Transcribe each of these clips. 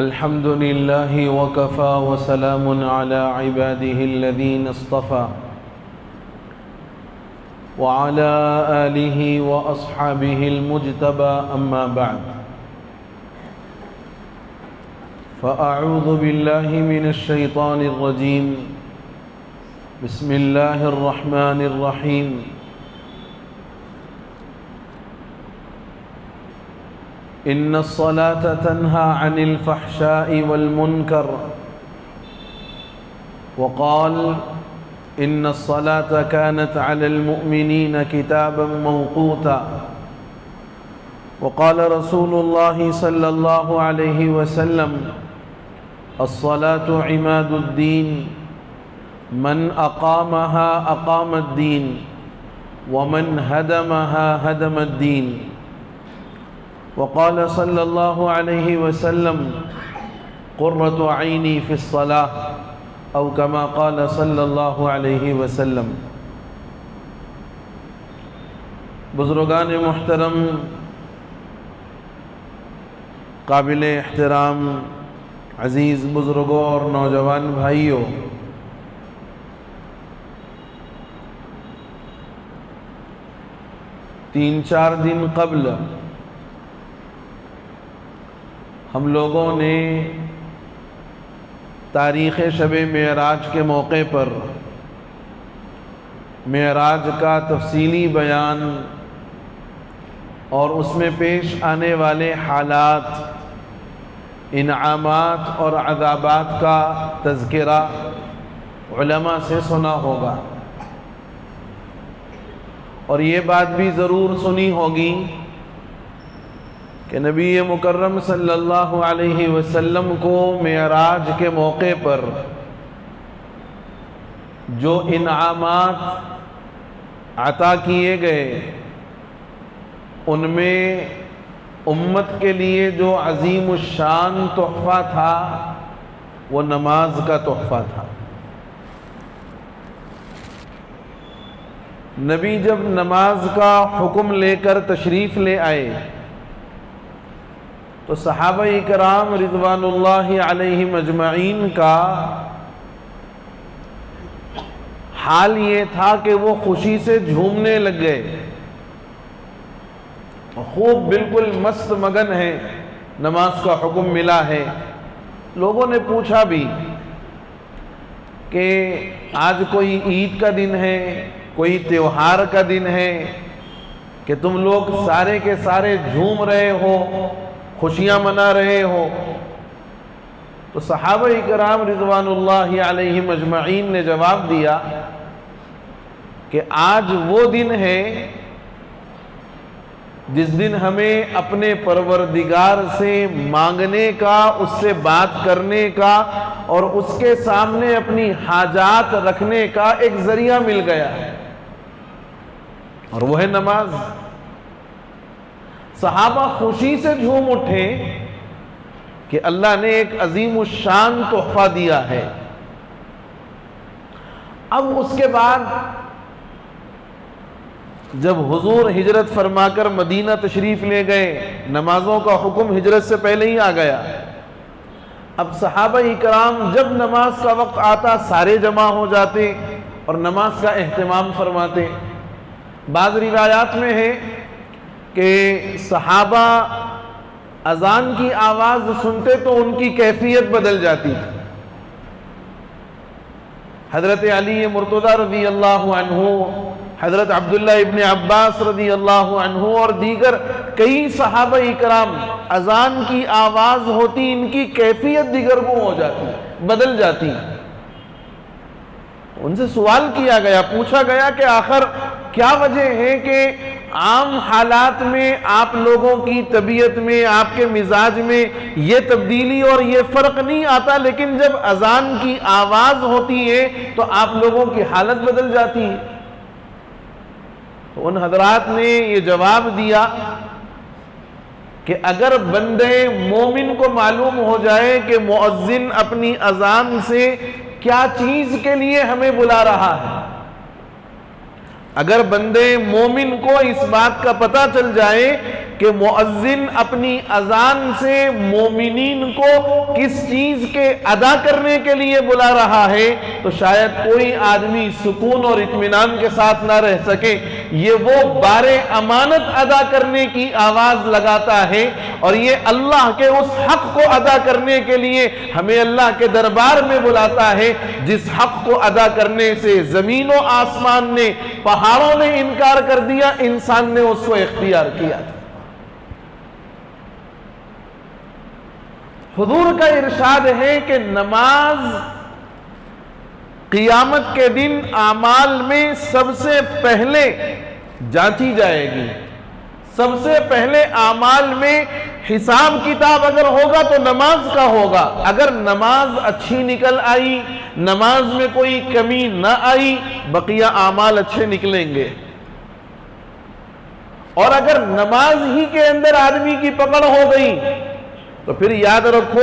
الحمد لله وكفى وسلام على عباده الذين اصطفى وعلى آله وأصحابه المجتبى أما بعد فأعوذ بالله من الشيطان الرجيم بسم الله الرحمن الرحيم إن الصلاة تنهى عن الفحشاء والمنكر وقال إن الصلاة كانت على المؤمنين كتابا موقوتا وقال رسول الله صلى الله عليه وسلم الصلاة عماد الدين من أقامها أقام الدين ومن هدمها هدم الدين وقال صلى الله عليه وسلم قرة عيني في الصلاة أو كما قال صلى الله عليه وسلم۔ بزرگان محترم، قابل احترام عزیز بزرگوں اور نوجوان بھائیوں، تین چار دن قبل ہم لوگوں نے تاریخ شب معراج کے موقع پر معراج کا تفصیلی بیان اور اس میں پیش آنے والے حالات، انعامات اور عذابات کا تذکرہ علماء سے سنا ہوگا، اور یہ بات بھی ضرور سنی ہوگی کہ نبی مکرم صلی اللہ علیہ وسلم کو معراج کے موقع پر جو انعامات عطا کیے گئے ان میں امت کے لیے جو عظیم الشان تحفہ تھا وہ نماز کا تحفہ تھا۔ نبی جب نماز کا حکم لے کر تشریف لے آئے تو صحابہ کرام رضوان اللہ علیہم اجمعین کا حال یہ تھا کہ وہ خوشی سے جھومنے لگ گئے، خوب بالکل مست مگن ہے، نماز کا حکم ملا ہے۔ لوگوں نے پوچھا بھی کہ آج کوئی عید کا دن ہے، کوئی تہوار کا دن ہے کہ تم لوگ سارے کے سارے جھوم رہے ہو، خوشیاں منا رہے ہو؟ تو صحابہ کرام رضوان اللہ علیہم اجمعین نے جواب دیا کہ آج وہ دن ہے جس دن ہمیں اپنے پروردگار سے مانگنے کا، اس سے بات کرنے کا اور اس کے سامنے اپنی حاجات رکھنے کا ایک ذریعہ مل گیا ہے، اور وہ ہے نماز۔ صحابہ خوشی سے جھوم اٹھے کہ اللہ نے ایک عظیم الشان تحفہ دیا ہے۔ اب اس کے بعد جب حضور ہجرت فرما کر مدینہ تشریف لے گئے، نمازوں کا حکم ہجرت سے پہلے ہی آ گیا۔ اب صحابہ کرام جب نماز کا وقت آتا سارے جمع ہو جاتے اور نماز کا اہتمام فرماتے۔ بعض روایات میں ہے کہ صحابہ اذان کی آواز سنتے تو ان کی کیفیت بدل جاتی تھی۔ حضرت علی مرتضی رضی اللہ عنہ، حضرت عبداللہ ابن عباس رضی اللہ عنہ اور دیگر کئی صحابہ کرام، اذان کی آواز ہوتی ان کی کیفیت دیگرگوں ہو جاتی، بدل جاتی۔ ان سے سوال کیا گیا، پوچھا گیا کہ آخر کیا وجہ ہے کہ عام حالات میں آپ لوگوں کی طبیعت میں، آپ کے مزاج میں یہ تبدیلی اور یہ فرق نہیں آتا، لیکن جب اذان کی آواز ہوتی ہے تو آپ لوگوں کی حالت بدل جاتی ہے؟ تو ان حضرات نے یہ جواب دیا کہ اگر بندے مومن کو معلوم ہو جائے کہ مؤذن اپنی اذان سے کیا چیز کے لیے ہمیں بلا رہا ہے، اگر بندے مومن کو اس بات کا پتہ چل جائے کہ مؤذن اپنی اذان سے مومنین کو کس چیز کے ادا کرنے کے لیے بلا رہا ہے تو شاید کوئی آدمی سکون اور اطمینان کے ساتھ نہ رہ سکے۔ یہ وہ بار امانت ادا کرنے کی آواز لگاتا ہے، اور یہ اللہ کے اس حق کو ادا کرنے کے لیے ہمیں اللہ کے دربار میں بلاتا ہے جس حق کو ادا کرنے سے زمین و آسمان نے، پہاڑوں نے انکار کر دیا، انسان نے اس کو اختیار کیا۔ حضور کا ارشاد ہے کہ نماز قیامت کے دن اعمال میں سب سے پہلے جانچی جائے گی۔ سب سے پہلے اعمال میں حساب کتاب اگر ہوگا تو نماز کا ہوگا۔ اگر نماز اچھی نکل آئی، نماز میں کوئی کمی نہ آئی، بقیہ اعمال اچھے نکلیں گے۔ اور اگر نماز ہی کے اندر آدمی کی پکڑ ہو گئی تو پھر یاد رکھو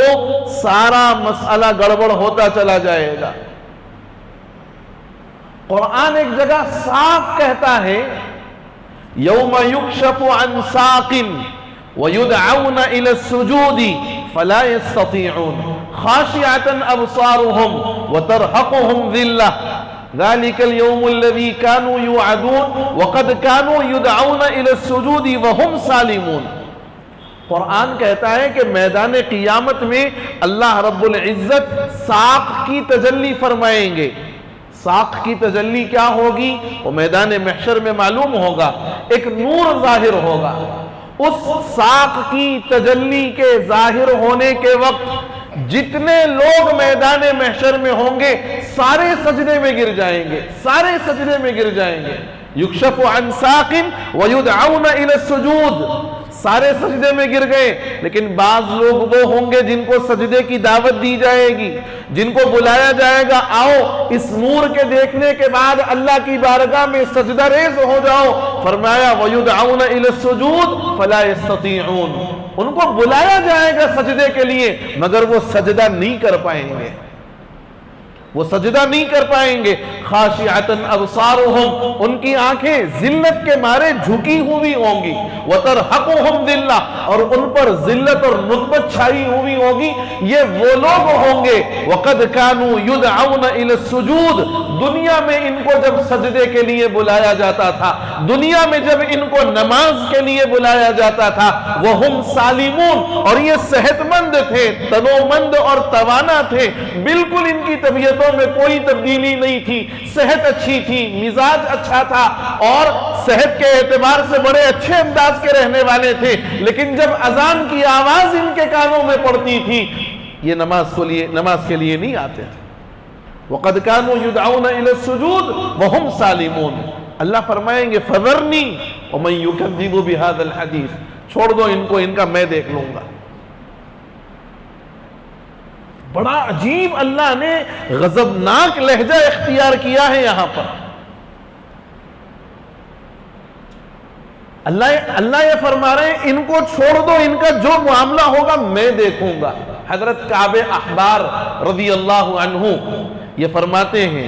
سارا مسئلہ گڑبڑ ہوتا چلا جائے گا۔ قرآن ایک جگہ صاف کہتا ہے یوم یکشف عن ساق ویدعون الى السجود فلا يستطيعون خاشعة ابصارهم وترهقهم ذلة ذلك اليوم الذي كانوا يوعدون وقد كانوا يدعون الى السجود وهم سالمون۔ قرآن کہتا ہے کہ میدان قیامت میں اللہ رب العزت ساق کی تجلی فرمائیں گے۔ ساق کی تجلی کیا ہوگی؟ وہ میدان محشر میں معلوم ہوگا، ایک نور ظاہر ہوگا۔ اس ساق کی تجلی کے ظاہر ہونے کے وقت جتنے لوگ میدان محشر میں ہوں گے سارے سجدے میں گر جائیں گے، سارے سجدے میں گر جائیں گے۔ یکشف عن ساق ویدعون الى السجود، سارے سجدے میں گر گئے، لیکن بعض لوگ وہ ہوں گے جن کو سجدے کی دعوت دی جائے گی، جن کو بلایا جائے گا آؤ اس نور کے دیکھنے کے بعد اللہ کی بارگاہ میں سجدہ ریز ہو جاؤ۔ فرمایا وَيُدْعَوْنَ إِلَى السُّجُودِ فَلَا يَسْتَطِيعُونَ، ان کو بلایا جائے گا سجدے کے لیے مگر وہ سجدہ نہیں کر پائیں گے، وہ سجدہ نہیں کر پائیں گے۔ خاشعتن ابصارہم، ان کی آنکھیں ذلت کے مارے جھکی ہوئی ہوں گی۔ وترہقہم ذلہ، اور ان پر ذلت اور رتبت چھائی ہوئی ہوگی۔ یہ وہ لوگ ہوں گے وقد كانوا يدعون الى السجود، دنیا میں ان کو جب سجدے کے لیے بلایا جاتا تھا، دنیا میں جب ان کو نماز کے لیے بلایا جاتا تھا، وہم سالمون، اور یہ صحت مند تھے، تنومند اور توانا تھے، بالکل ان کی طبیعتوں میں کوئی تبدیلی نہیں تھی، صحت اچھی تھی، مزاج اچھا تھا، اور صحت کے اعتبار سے بڑے اچھے انداز کے رہنے والے تھے، لیکن جب اذان کی آواز ان کے کانوں میں پڑتی تھی یہ نماز کے لیے نہیں آتے تھے۔ وَقَدْ كَانُوا يُدْعَوْنَ إِلَى السُّجُودِ وَهُمْ سَالِمُونَ، اللہ فرمائیں گے فَذَرْنِي وَمَنْ يُكَذِّبُ بِهَذَا الْحَدِيثِ، چھوڑ دو ان کو، ان کا میں دیکھ لوں گا۔ بڑا عجیب اللہ نے غضبناک لہجہ اختیار کیا ہے یہاں پر۔ اللہ یہ فرما رہے ہیں ان کو چھوڑ دو، ان کا جو معاملہ ہوگا میں دیکھوں گا۔ حضرت کعب احبار رضی اللہ عنہ یہ فرماتے ہیں،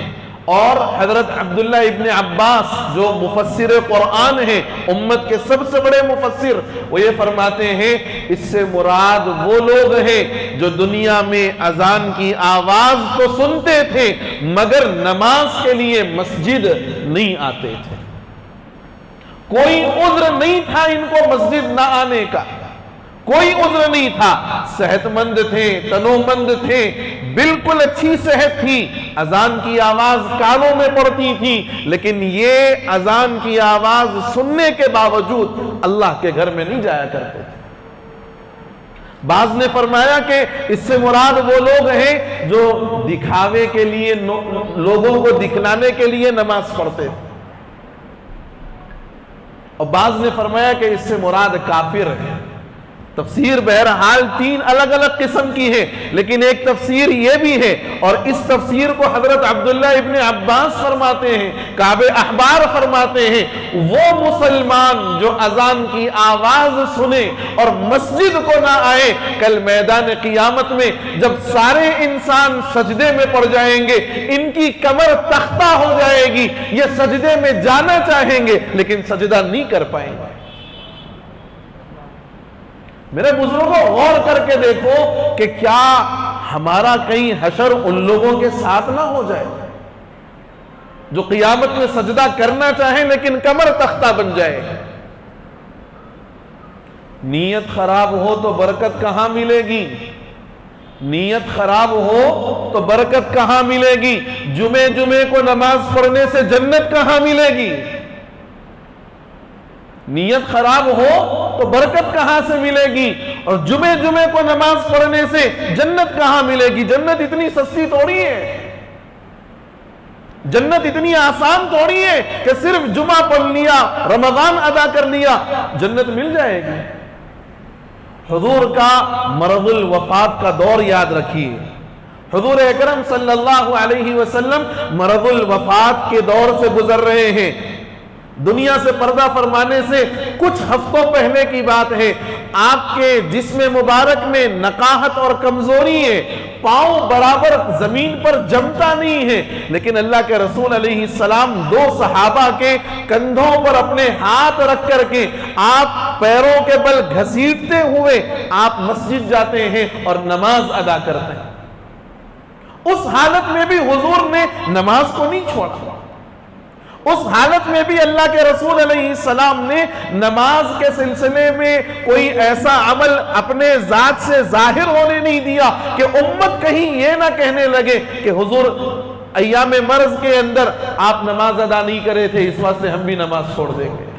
اور حضرت عبداللہ ابن عباس جو مفسر قرآن ہیں، امت کے سب سے بڑے مفسر، وہ یہ فرماتے ہیں اس سے مراد وہ لوگ ہیں جو دنیا میں اذان کی آواز تو سنتے تھے مگر نماز کے لیے مسجد نہیں آتے تھے۔ کوئی عذر نہیں تھا ان کو مسجد نہ آنے کا، کوئی عذر نہیں تھا، صحت مند تھے، تنومند تھے، بالکل اچھی صحت تھی، اذان کی آواز کانوں میں پڑتی تھی، لیکن یہ اذان کی آواز سننے کے باوجود اللہ کے گھر میں نہیں جایا کرتے تھے۔ بعض نے فرمایا کہ اس سے مراد وہ لوگ ہیں جو دکھاوے کے لیے، لوگوں کو دکھلانے کے لیے نماز پڑھتے تھے، اور بعض نے فرمایا کہ اس سے مراد کافر ہے۔ تفسیر بہرحال 3 الگ الگ قسم کی ہے، لیکن ایک تفسیر یہ بھی ہے، اور اس تفسیر کو حضرت عبداللہ ابن عباس فرماتے ہیں، کعب احبار فرماتے ہیں، وہ مسلمان جو اذان کی آواز سنے اور مسجد کو نہ آئے، کل میدان قیامت میں جب سارے انسان سجدے میں پڑ جائیں گے، ان کی کمر تختہ ہو جائے گی، یہ سجدے میں جانا چاہیں گے لیکن سجدہ نہیں کر پائیں گے۔ میرے بزرگوں، غور کر کے دیکھو کہ کیا ہمارا کہیں حشر ان لوگوں کے ساتھ نہ ہو جائے جو قیامت میں سجدہ کرنا چاہیں لیکن کمر تختہ بن جائے۔ نیت خراب ہو تو برکت کہاں ملے گی؟ نیت خراب ہو تو برکت کہاں ملے گی؟ جمعے کو نماز پڑھنے سے جنت کہاں ملے گی؟ نیت خراب ہو تو برکت کہاں سے ملے گی؟ اور جمعے کو نماز پڑھنے سے جنت کہاں ملے گی؟ جنت اتنی سستی تھوڑی ہے، جنت اتنی آسان تھوڑی ہے کہ صرف جمعہ پڑھ لیا، رمضان ادا کر لیا جنت مل جائے گی۔ حضور کا مرض الوفات کا دور یاد رکھیے، حضور اکرم صلی اللہ علیہ وسلم مرض الوفات کے دور سے گزر رہے ہیں۔ دنیا سے پردہ فرمانے سے کچھ ہفتوں پہلے کی بات ہے، آپ کے جسم مبارک میں نقاہت اور کمزوری ہے، پاؤں برابر زمین پر جمتا نہیں ہے، لیکن اللہ کے رسول علیہ السلام 2 صحابہ کے کندھوں پر اپنے ہاتھ رکھ کر کے آپ پیروں کے بل گھسیٹتے ہوئے آپ مسجد جاتے ہیں اور نماز ادا کرتے ہیں۔ اس حالت میں بھی حضور نے نماز کو نہیں چھوڑا، اس حالت میں بھی اللہ کے رسول علیہ السلام نے نماز کے سلسلے میں کوئی ایسا عمل اپنے ذات سے ظاہر ہونے نہیں دیا کہ امت کہیں یہ نہ کہنے لگے کہ حضور ایام مرض کے اندر آپ نماز ادا نہیں کرے تھے، اس واسطے ہم بھی نماز چھوڑ دیں گے۔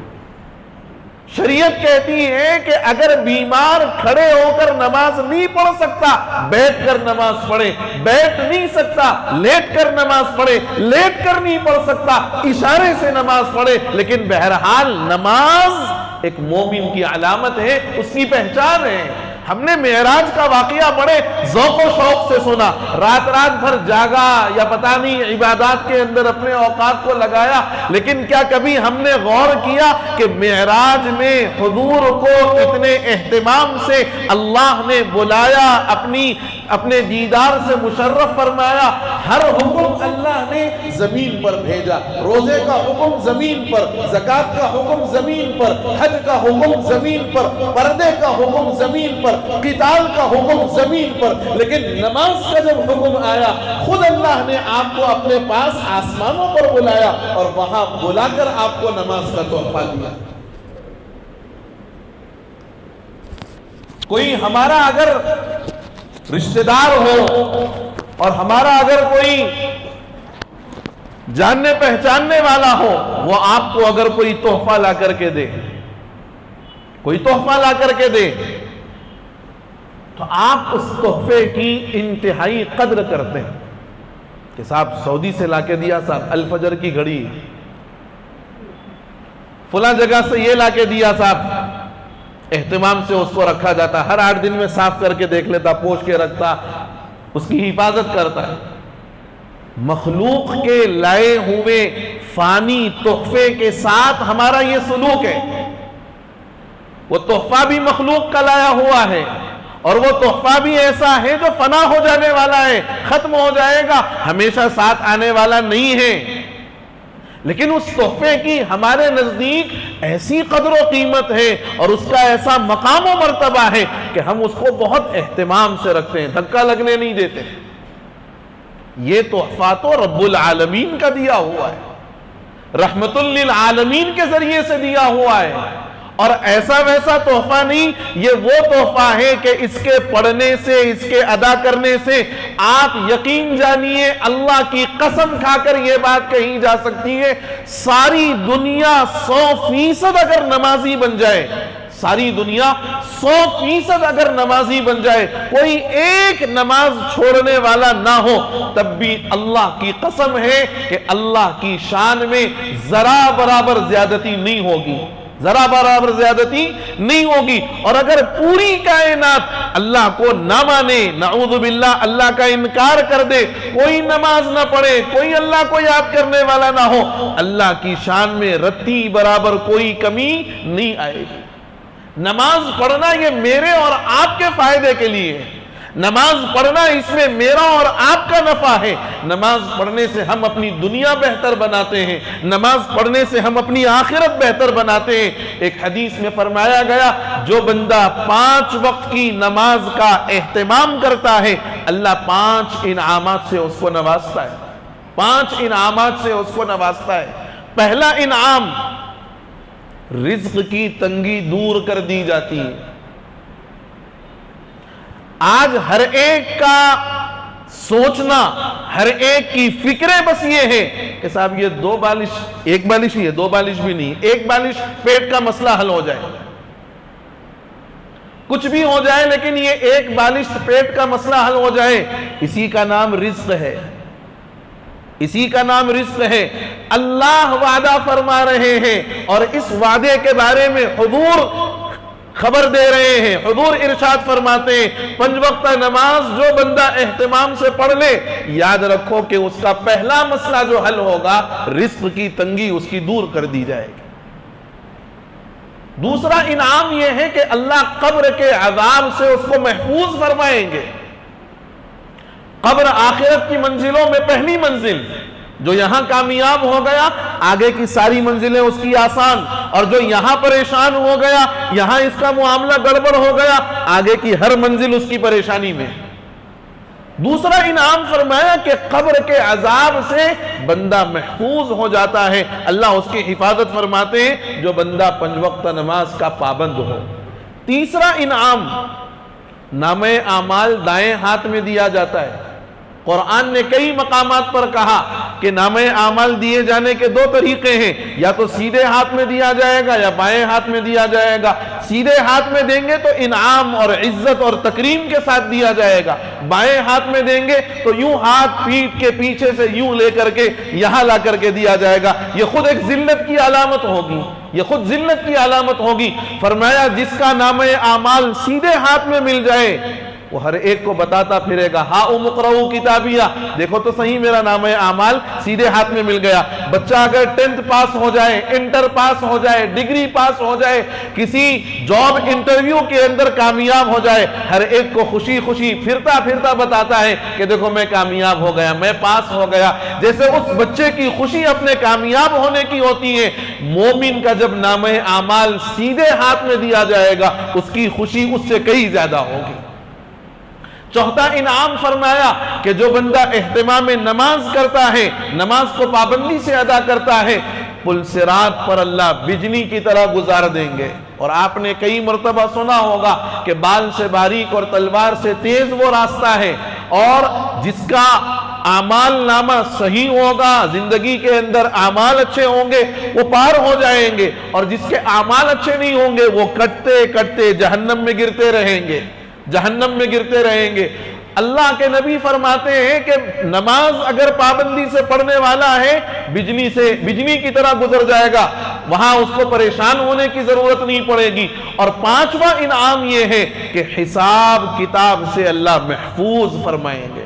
شریعت کہتی ہے کہ اگر بیمار کھڑے ہو کر نماز نہیں پڑھ سکتا، بیٹھ کر نماز پڑھے، بیٹھ نہیں سکتا لیٹ کر نماز پڑھے، لیٹ کر نہیں پڑھ سکتا اشارے سے نماز پڑھے، لیکن بہرحال نماز ایک مومن کی علامت ہے، اس کی پہچان ہے۔ ہم نے معراج کا واقعہ بڑے ذوق و شوق سے سنا، رات بھر جاگا یا پتہ نہیں عبادات کے اندر اپنے اوقات کو لگایا، لیکن کیا کبھی ہم نے غور کیا کہ معراج میں حضور کو اتنے اہتمام سے اللہ نے بلایا، اپنے دیدار سے مشرف فرمایا؟ ہر حکم اللہ نے زمین پر بھیجا، روزے کا حکم زمین پر، زکوٰۃ کا حکم زمین پر، حج کا حکم زمین پر، پردے کا حکم زمین پر، قتال کا حکم زمین پر، لیکن نماز کا جب حکم آیا خود اللہ نے آپ کو اپنے پاس آسمانوں پر بلایا اور وہاں بلا کر آپ کو نماز کا تحفہ دیا۔ کوئی ہمارا اگر رشتہ دار ہو اور ہمارا اگر کوئی جاننے پہچاننے والا ہو، وہ آپ کو اگر کوئی تحفہ لا کر کے دے، کوئی تحفہ لا کر کے دے، تو آپ اس تحفے کی انتہائی قدر کرتے ہیں کہ صاحب سعودی سے لا کے دیا، صاحب الفجر کی گھڑی فلاں جگہ سے یہ لا کے دیا، صاحب اہتمام سے اس کو رکھا جاتا، ہر 8 دن میں صاف کر کے دیکھ لیتا، پوچھ کے رکھتا، اس کی حفاظت کرتا ہے۔ مخلوق کے لائے ہوئے فانی تحفے کے ساتھ ہمارا یہ سلوک ہے۔ وہ تحفہ بھی مخلوق کا لایا ہوا ہے، اور وہ تحفہ بھی ایسا ہے جو فنا ہو جانے والا ہے، ختم ہو جائے گا، ہمیشہ ساتھ آنے والا نہیں ہے، لیکن اس تحفے کی ہمارے نزدیک ایسی قدر و قیمت ہے اور اس کا ایسا مقام و مرتبہ ہے کہ ہم اس کو بہت اہتمام سے رکھتے ہیں، دھکا لگنے نہیں دیتے۔ یہ تحفہ تو رب العالمین کا دیا ہوا ہے، رحمت للعالمین کے ذریعے سے دیا ہوا ہے، اور ایسا ویسا تحفہ نہیں، یہ وہ تحفہ ہے کہ اس کے پڑھنے سے، اس کے ادا کرنے سے آپ یقین جانیے، اللہ کی قسم کھا کر یہ بات کہی جا سکتی ہے، ساری دنیا 100% اگر نمازی بن جائے، ساری دنیا 100% اگر نمازی بن جائے، کوئی ایک نماز چھوڑنے والا نہ ہو، تب بھی اللہ کی قسم ہے کہ اللہ کی شان میں ذرا برابر زیادتی نہیں ہوگی۔ ذرا برابر زیادتی نہیں ہوگی۔ اور اگر پوری کائنات اللہ کو نہ مانے، نعوذ باللہ اللہ کا انکار کر دے، کوئی نماز نہ پڑھے، کوئی اللہ کو یاد کرنے والا نہ ہو، اللہ کی شان میں رتی برابر کوئی کمی نہیں آئے گی۔ نماز پڑھنا یہ میرے اور آپ کے فائدے کے لیے ہے، نماز پڑھنا اس میں میرا اور آپ کا نفع ہے۔ نماز پڑھنے سے ہم اپنی دنیا بہتر بناتے ہیں، نماز پڑھنے سے ہم اپنی آخرت بہتر بناتے ہیں۔ ایک حدیث میں فرمایا گیا جو بندہ 5 وقت کی نماز کا اہتمام کرتا ہے، اللہ 5 انعامات سے اس کو نوازتا ہے، 5 انعامات سے اس کو نوازتا ہے۔ پہلا انعام، رزق کی تنگی دور کر دی جاتی ہے۔ آج ہر ایک کا سوچنا، ہر ایک کی فکریں بس یہ ہے کہ صاحب یہ 2 بالش، 1 بالش ہی ہے، 2 بالش بھی نہیں، 1 بالش پیٹ کا مسئلہ حل ہو جائے، کچھ بھی ہو جائے لیکن یہ 1 بالش پیٹ کا مسئلہ حل ہو جائے۔ اسی کا نام رزق ہے، اسی کا نام رزق ہے۔ اللہ وعدہ فرما رہے ہیں اور اس وعدے کے بارے میں حضور خبر دے رہے ہیں۔ حضور ارشاد فرماتے ہیں 5 وقت نماز جو بندہ اہتمام سے پڑھ لے، یاد رکھو کہ اس کا پہلا مسئلہ جو حل ہوگا، رزق کی تنگی اس کی دور کر دی جائے گی۔ دوسرا انعام یہ ہے کہ اللہ قبر کے عذاب سے اس کو محفوظ فرمائیں گے۔ قبر آخرت کی منزلوں میں پہلی منزل، جو یہاں کامیاب ہو گیا آگے کی ساری منزلیں اس کی آسان، اور جو یہاں پریشان ہو گیا، یہاں اس کا معاملہ گڑبڑ ہو گیا، آگے کی ہر منزل اس کی پریشانی میں۔ دوسرا انعام فرمایا کہ قبر کے عذاب سے بندہ محفوظ ہو جاتا ہے، اللہ اس کی حفاظت فرماتے ہیں جو بندہ 5 وقت نماز کا پابند ہو۔ تیسرا انعام، نامہ اعمال دائیں ہاتھ میں دیا جاتا ہے۔ قرآن نے کئی مقامات پر کہا کہ نامہ اعمال دیے جانے کے 2 طریقے ہیں، یا تو سیدھے ہاتھ میں دیا جائے گا یا بائیں ہاتھ میں دیا جائے گا۔ سیدھے ہاتھ میں دیں گے تو انعام اور عزت اور تکریم کے ساتھ دیا جائے گا، بائیں ہاتھ میں دیں گے تو یوں ہاتھ پیٹھ کے پیچھے سے یوں لے کر کے یہاں لا کر کے دیا جائے گا۔ یہ خود ایک ذلت کی علامت ہوگی، یہ خود ذلت کی علامت ہوگی۔ فرمایا جس کا نامہ اعمال سیدھے ہاتھ میں مل جائے وہ ہر ایک کو بتاتا پھرے گا، ہاں اقرؤ کتابیہ، دیکھو تو صحیح میرا نامہ اعمال سیدھے ہاتھ میں مل گیا۔ بچہ اگر 10th پاس ہو جائے، انٹر پاس ہو جائے، ڈگری پاس ہو جائے، کسی جاب انٹرویو کے اندر کامیاب ہو جائے، ہر ایک کو خوشی خوشی پھرتا پھرتا بتاتا ہے کہ دیکھو میں کامیاب ہو گیا، میں پاس ہو گیا۔ جیسے اس بچے کی خوشی اپنے کامیاب ہونے کی ہوتی ہے، مومن کا جب نامہ اعمال سیدھے ہاتھ میں دیا جائے گا اس کی خوشی اس سے کئی زیادہ ہوگی۔ چوتھا انعام فرمایا کہ جو بندہ اہتمام نماز کرتا ہے، نماز کو پابندی سے ادا کرتا ہے، پل صراط پر اللہ بجلی کی طرح گزار دیں گے۔ اور آپ نے کئی مرتبہ سنا ہوگا کہ بال سے باریک اور تلوار سے تیز وہ راستہ ہے، اور جس کا اعمال نامہ صحیح ہوگا، زندگی کے اندر اعمال اچھے ہوں گے، وہ پار ہو جائیں گے، اور جس کے اعمال اچھے نہیں ہوں گے وہ کٹتے کٹتے جہنم میں گرتے رہیں گے، جہنم میں گرتے رہیں گے۔ اللہ کے نبی فرماتے ہیں کہ نماز اگر پابندی سے پڑھنے والا ہے، بجلی کی طرح گزر جائے گا، وہاں اس کو پریشان ہونے کی ضرورت نہیں پڑے گی۔ اور 5واں انعام یہ ہے کہ حساب کتاب سے اللہ محفوظ فرمائیں گے،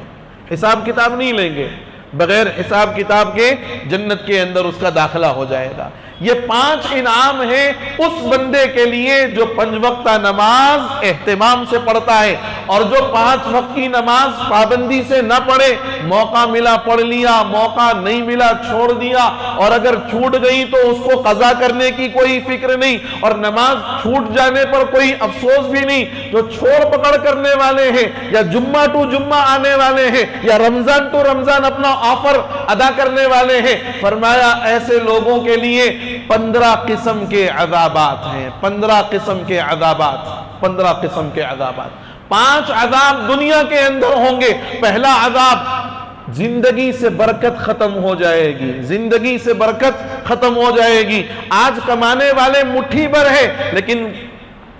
حساب کتاب نہیں لیں گے، بغیر حساب کتاب کے جنت کے اندر اس کا داخلہ ہو جائے گا۔ یہ 5 انعام ہیں اس بندے کے لیے جو 5 وقتہ نماز اہتمام سے پڑھتا ہے، اور جو 5 وقت کی نماز پابندی سے نہ پڑھے، موقع ملا پڑھ لیا، موقع نہیں ملا چھوڑ دیا، اور اگر چھوٹ گئی تو اس کو قضا کرنے کی کوئی فکر نہیں، اور نماز چھوٹ جانے پر کوئی افسوس بھی نہیں۔ جو چھوڑ پکڑ کرنے والے ہیں، یا جمعہ ٹو جمعہ آنے والے ہیں، یا رمضان ٹو رمضان اپنا آفر ادا کرنے والے ہیں، فرمایا ایسے لوگوں کے لیے 15 قسم کے عذابات ہیں، 15 قسم کے عذابات، 15 قسم کے عذابات۔ 5 عذاب دنیا کے اندر ہوں گے۔ پہلا عذاب، زندگی سے برکت ختم ہو جائے گی، زندگی سے برکت ختم ہو جائے گی۔ آج کمانے والے مٹھی بھر ہے، لیکن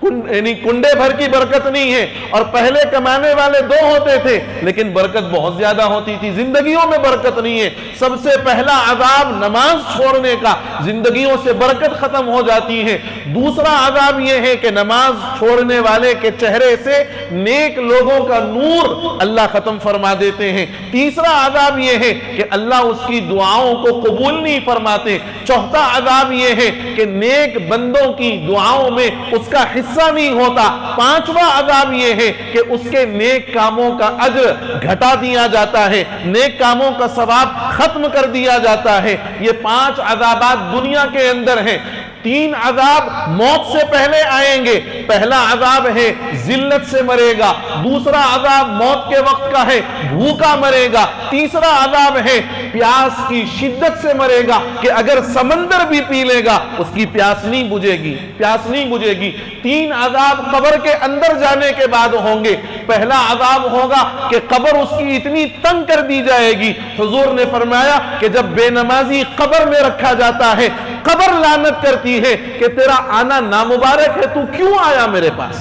یعنی کنڈے بھر کی برکت نہیں ہے، اور پہلے کمانے والے 2 ہوتے تھے لیکن برکت بہت زیادہ ہوتی تھی، زندگیوں میں برکت نہیں ہے۔ سب سے پہلا عذاب نماز چھوڑنے کا، زندگیوں سے برکت ختم ہو جاتی ہے۔ دوسرا عذاب یہ ہے کہ نماز چھوڑنے والے کے چہرے سے نیک لوگوں کا نور اللہ ختم فرما دیتے ہیں۔ تیسرا عذاب یہ ہے کہ اللہ اس کی دعاؤں کو قبول نہیں فرماتے۔ چوتھا عذاب یہ ہے کہ نیک بندوں کی دعاؤں میں اس کا حصہ نہیں ہوتا۔ پانچواں عذاب یہ ہے کہ اس کے نیک کاموں کا اجر گھٹا دیا جاتا ہے، نیک کاموں کا ثواب ختم کر دیا جاتا ہے۔ یہ 5 عذابات دنیا کے اندر ہیں۔ 3 عذاب موت سے پہلے آئیں گے۔ پہلا عذاب ہے ذلت سے مرے گا، دوسرا عذاب موت کے وقت کا ہے، بھوکا مرے گا، تیسرا عذاب ہے پیاس کی شدت سے مرے گا کہ اگر سمندر بھی پی لے گا اس کی پیاس نہیں بجھے گی، پیاس نہیں بجھے گی۔ 3 عذاب قبر کے اندر جانے کے بعد ہوں گے۔ پہلا عذاب ہوگا کہ قبر اس کی اتنی تنگ کر دی جائے گی، حضور نے فرمایا کہ جب بے نمازی قبر میں رکھا جاتا ہے قبر لعنت کرتی ہے کہ تیرا آنا نامبارک ہے، تو کیوں آیا میرے پاس،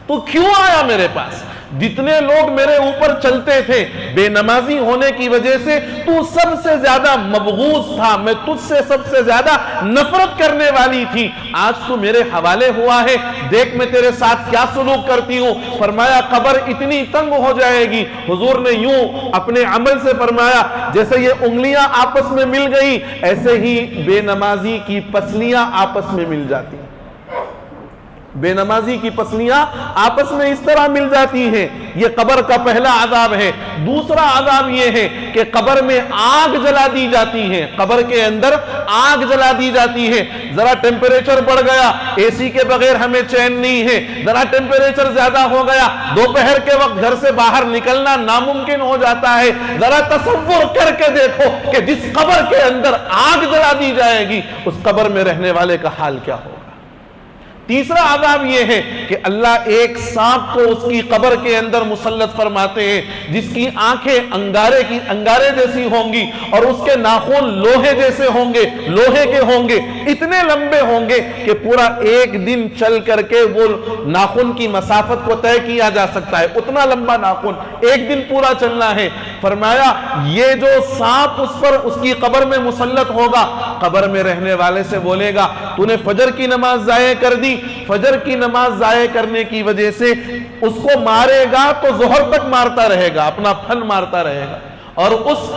تو کیوں آیا میرے پاس؟ جتنے لوگ میرے اوپر چلتے تھے بے نمازی ہونے کی وجہ سے تو سب سے زیادہ مبغوض تھا، میں تجھ سے سب سے زیادہ نفرت کرنے والی تھی، آج تو میرے حوالے ہوا ہے، دیکھ میں تیرے ساتھ کیا سلوک کرتی ہوں۔ فرمایا قبر اتنی تنگ ہو جائے گی، حضور نے یوں اپنے عمل سے فرمایا جیسے یہ انگلیاں آپس میں مل گئی ایسے ہی بے نمازی کی پسلیاں آپس میں مل جاتی ہیں، بے نمازی کی پسلیاں آپس میں اس طرح مل جاتی ہیں۔ یہ قبر کا پہلا عذاب ہے۔ دوسرا عذاب یہ ہے کہ قبر میں آگ جلا دی جاتی ہے، قبر کے اندر آگ جلا دی جاتی ہے۔ ذرا ٹیمپریچر بڑھ گیا، اے سی کے بغیر ہمیں چین نہیں ہے، ذرا ٹیمپریچر زیادہ ہو گیا، دوپہر کے وقت گھر سے باہر نکلنا ناممکن ہو جاتا ہے۔ ذرا تصور کر کے دیکھو کہ جس قبر کے اندر آگ جلا دی جائے گی اس قبر میں رہنے والے کا حال کیا ہوگا۔ تیسرا عذاب یہ ہے کہ اللہ ایک سانپ کو اس کی قبر کے اندر مسلط فرماتے ہیں جس کی آنکھیں انگارے جیسی ہوں گی اور اس کے ناخن لوہے جیسے ہوں گے، لوہے کے ہوں گے، اتنے لمبے ہوں گے کہ پورا ایک دن چل کر کے وہ ناخن کی مسافت کو طے کیا جا سکتا ہے، اتنا لمبا ناخن ایک دن پورا چلنا ہے۔ فرمایا یہ جو سانپ اس پر اس کی قبر میں مسلط ہوگا، قبر میں رہنے والے سے بولے گا تو نے فجر کی نماز ضائع کر دی، فجر کی نماز ضائع کرنے کی وجہ سے اس کو مارے گا تو ظہر تک مارتا رہے گا، اپنا پھن مارتا رہے گا۔ اور اس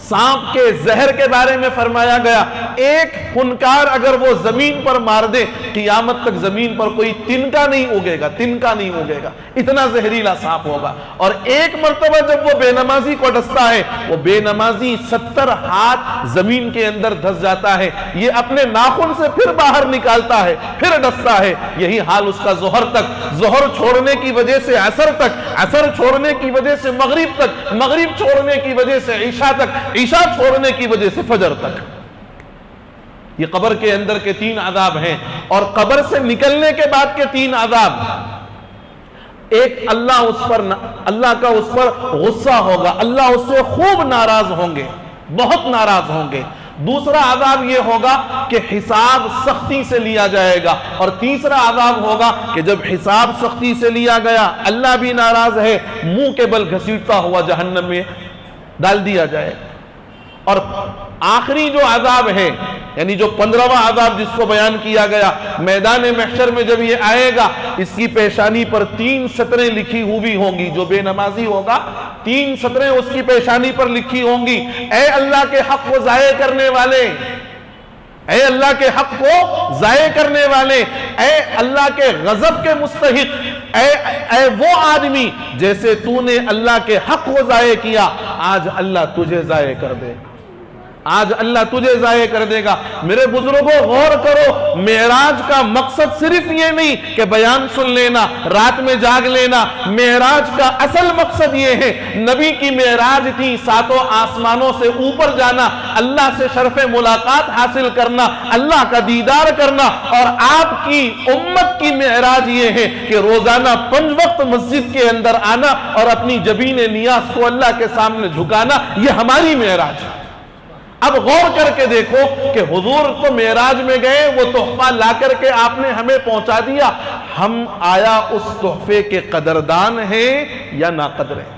سانپ کے زہر کے بارے میں فرمایا گیا ایک پھنکار اگر وہ زمین پر مار دے قیامت تک زمین پر کوئی تنکا نہیں اگے گا، تنکا نہیں اگے گا، اتنا زہریلا سانپ ہوگا۔ اور ایک مرتبہ جب وہ بے نمازی کو ڈستا ہے وہ بے نمازی 70 ہاتھ زمین کے اندر دھس جاتا ہے، یہ اپنے ناخن سے پھر باہر نکالتا ہے، پھر ڈستا ہے، یہی حال اس کا ظہر تک، ظہر چھوڑنے کی وجہ سے عصر تک، عصر چھوڑنے کی وجہ سے مغرب تک، مغرب چھوڑنے کی وجہ سے عشاء تک، عشاء چھوڑنے کی وجہ سے فجر تک۔ یہ قبر کے اندر کے 3 عذاب ہیں، اور قبر سے نکلنے کے بعد کے 3 عذاب۔ ایک اللہ کا اس پر غصہ ہوگا، اللہ اس سے خوب ناراض ہوں گے، بہت ناراض ہوں گے۔ دوسرا عذاب یہ ہوگا کہ حساب سختی سے لیا جائے گا، اور تیسرا عذاب ہوگا کہ جب حساب سختی سے لیا گیا اللہ بھی ناراض ہے، منہ کے بل گھسیٹتا ہوا جہنم میں ڈال دیا جائے گا۔ اور آخری جو عذاب ہے یعنی جو 15واں عذاب جس کو بیان کیا گیا، میدان محشر میں جب یہ آئے گا اس کی پیشانی پر 3 سطریں لکھی ہوئی ہوں گی، جو بے نمازی ہوگا 3 سطریں اس کی پیشانی پر لکھی ہوں گی، اے اللہ کے حق کو ضائع کرنے والے، اے اللہ کے حق کو ضائع کرنے والے، اے اللہ کے غضب کے مستحق، اے وہ آدمی جیسے تو نے اللہ کے حق کو ضائع کیا، آج اللہ تجھے ضائع کر دے، آج اللہ تجھے ضائع کر دے گا۔ میرے بزرگوں غور کرو، معراج کا مقصد صرف یہ نہیں کہ بیان سن لینا، رات میں جاگ لینا، معراج کا اصل مقصد یہ ہے، نبی کی معراج تھی 7 آسمانوں سے اوپر جانا، اللہ سے شرف ملاقات حاصل کرنا، اللہ کا دیدار کرنا، اور آپ کی امت کی معراج یہ ہے کہ روزانہ 5 وقت مسجد کے اندر آنا اور اپنی جبین نیاز کو اللہ کے سامنے جھکانا، یہ ہماری معراج ہے۔ اب غور کر کے دیکھو کہ حضور تو معراج میں گئے، وہ تحفہ لا کر کے آپ نے ہمیں پہنچا دیا، ہم آیا اس تحفے کے قدردان ہیں یا ناقدر ہیں؟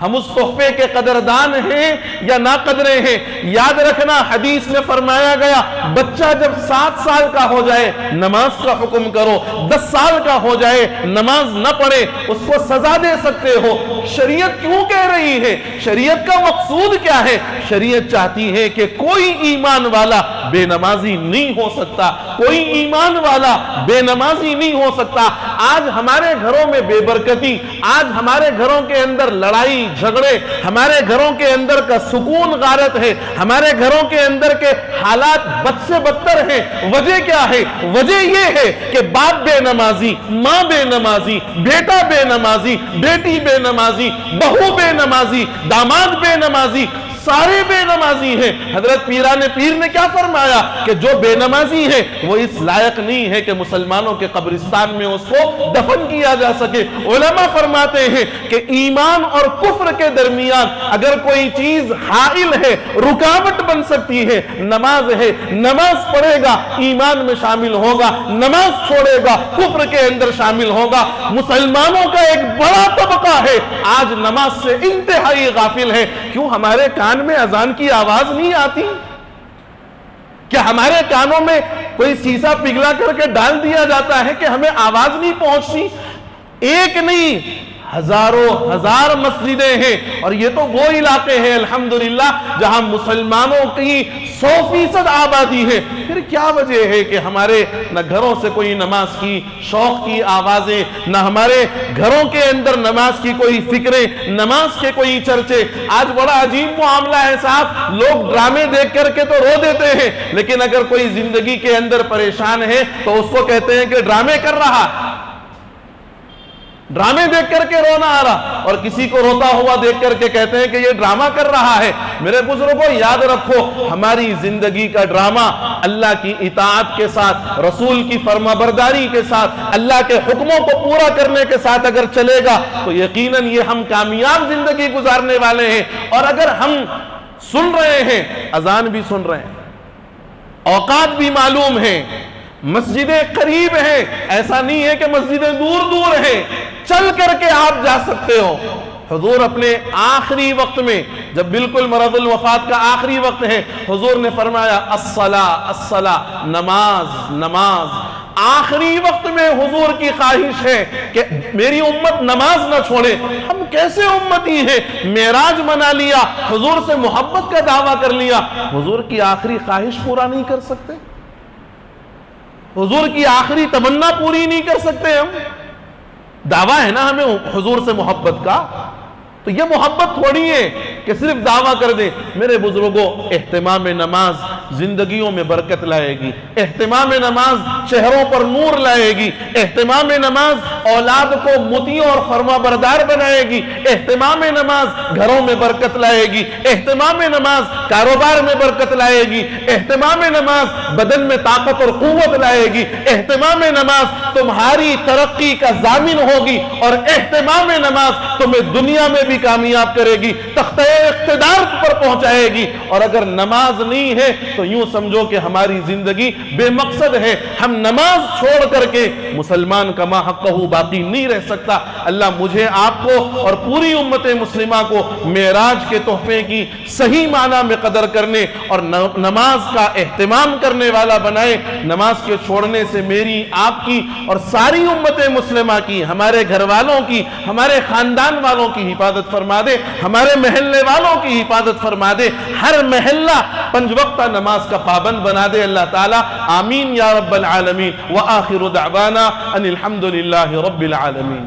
ہم اس تحفے کے قدردان ہیں یا ناقدرے ہیں؟ یاد رکھنا حدیث میں فرمایا گیا بچہ جب 7 سال کا ہو جائے نماز کا حکم کرو، 10 سال کا ہو جائے نماز نہ پڑھے اس کو سزا دے سکتے ہو۔ شریعت کیوں کہہ رہی ہے؟ شریعت کا مقصود کیا ہے؟ شریعت چاہتی ہے کہ کوئی ایمان والا بے نمازی نہیں ہو سکتا، کوئی ایمان والا بے نمازی نہیں ہو سکتا۔ آج ہمارے گھروں میں بے برکتی، آج ہمارے گھروں کے اندر لڑائی جھگڑے، ہمارے گھروں کے اندر کا سکون غارت ہے، ہمارے گھروں کے اندر کے حالات بد سے بدتر ہیں۔ وجہ کیا ہے؟ وجہ یہ ہے کہ باپ بے نمازی، ماں بے نمازی، بیٹا بے نمازی، بیٹی بے نمازی، بہو بے نمازی، داماد بے نمازی، سارے بے نمازی ہیں۔ حضرت پیران پیر نے کیا فرمایا کہ جو بے نمازی ہے وہ اس لائق نہیں ہے کہ مسلمانوں کے قبرستان میں اس کو دفن کیا جا سکے۔ علماء فرماتے ہیں کہ ایمان اور کفر کے درمیان اگر کوئی چیز حائل ہے، رکاوٹ بن سکتی ہے، نماز ہے۔ نماز پڑھے گا ایمان میں شامل ہوگا، نماز چھوڑے گا کفر کے اندر شامل ہوگا۔ مسلمانوں کا ایک بڑا طبقہ ہے آج نماز سے انتہائی غافل ہے۔ کیوں ہمارے کان میں اذان کی آواز نہیں آتی؟ کیا ہمارے کانوں میں کوئی سیسا پگھلا کر کے ڈال دیا جاتا ہے کہ ہمیں آواز نہیں پہنچتی؟ ایک نہیں ہزاروں ہزار مسجدیں ہیں، اور یہ تو وہ علاقے ہیں الحمدللہ جہاں مسلمانوں کی 100% آبادی ہے۔ پھر کیا وجہ ہے کہ ہمارے نہ گھروں سے کوئی نماز کی شوق کی آوازیں، نہ ہمارے گھروں کے اندر نماز کی کوئی فکریں، نماز کے کوئی چرچے؟ آج بڑا عجیب معاملہ ہے صاحب، لوگ ڈرامے دیکھ کر کے تو رو دیتے ہیں، لیکن اگر کوئی زندگی کے اندر پریشان ہے تو اس کو کہتے ہیں کہ ڈرامے کر رہا، ڈرامے دیکھ کر کے رونا آ رہا، اور کسی کو روتا ہوا دیکھ کر کے کہتے ہیں کہ یہ ڈرامہ کر رہا ہے۔ میرے بزرگوں یاد رکھو، ہماری زندگی کا ڈرامہ اللہ کی اطاعت کے ساتھ، رسول کی فرما برداری کے ساتھ، اللہ کے حکموں کو پورا کرنے کے ساتھ اگر چلے گا تو یقیناً یہ ہم کامیاب زندگی گزارنے والے ہیں۔ اور اگر ہم سن رہے ہیں، اذان بھی سن رہے ہیں، اوقات بھی معلوم ہیں، مسجدیں قریب ہیں، ایسا نہیں ہے کہ مسجدیں دور دور ہیں، چل کر کے آپ جا سکتے ہو۔ حضور اپنے آخری وقت میں جب بالکل مرض الوفات کا آخری وقت ہے، حضور نے فرمایا الصلاۃ الصلاۃ، نماز نماز۔ آخری وقت میں حضور کی خواہش ہے کہ میری امت نماز نہ چھوڑے۔ ہم کیسے امتی ہیں؟ معراج منا لیا، حضور سے محبت کا دعویٰ کر لیا، حضور کی آخری خواہش پورا نہیں کر سکتے؟ حضور کی آخری تمنا پوری نہیں کر سکتے ہم؟ دعویٰ ہے نا ہمیں حضور سے محبت کا، تو یہ محبت تھوڑی ہے کہ صرف دعویٰ کر دیں۔ میرے بزرگوں، اہتمام نماز زندگیوں میں برکت لائے گی، اہتمام نماز چہروں پر نور لائے گی، اہتمام نماز اولاد کو مطیع اور فرما بردار بنائے گی، اہتمام نماز گھروں میں برکت لائے گی، اہتمام نماز کاروبار میں برکت لائے گی، اہتمام نماز بدن میں طاقت اور قوت لائے گی، اہتمام نماز تمہاری ترقی کا ضامن ہوگی، اور اہتمام نماز تمہیں دنیا میں بھی کامیاب کرے گی، تختہ اقتدار پر پہنچائے گی۔ اور اگر نماز نہیں ہے تو یوں سمجھو کہ ہماری زندگی بے مقصد ہے۔ ہم نماز چھوڑ کر کے مسلمان کا ما حقہ باقی نہیں رہ سکتا۔ اللہ مجھے، آپ کو اور پوری امت مسلمہ کو معراج کے تحفے کی صحیح معنی میں قدر کرنے اور نماز کا اہتمام کرنے والا بنائے۔ نماز کے چھوڑنے سے میری، آپ کی اور ساری امت مسلمہ کی، ہمارے گھر والوں کی، ہمارے خاندان والوں کی حفاظت فرما دے، ہمارے محلے والوں کی حفاظت فرما دے، ہر محلہ 5 وقتہ نماز کا پابند بنا دے اللہ تعالیٰ۔ آمین یا رب العالمین۔ وآخر دعوانا ان الحمد للہ رب العالمین۔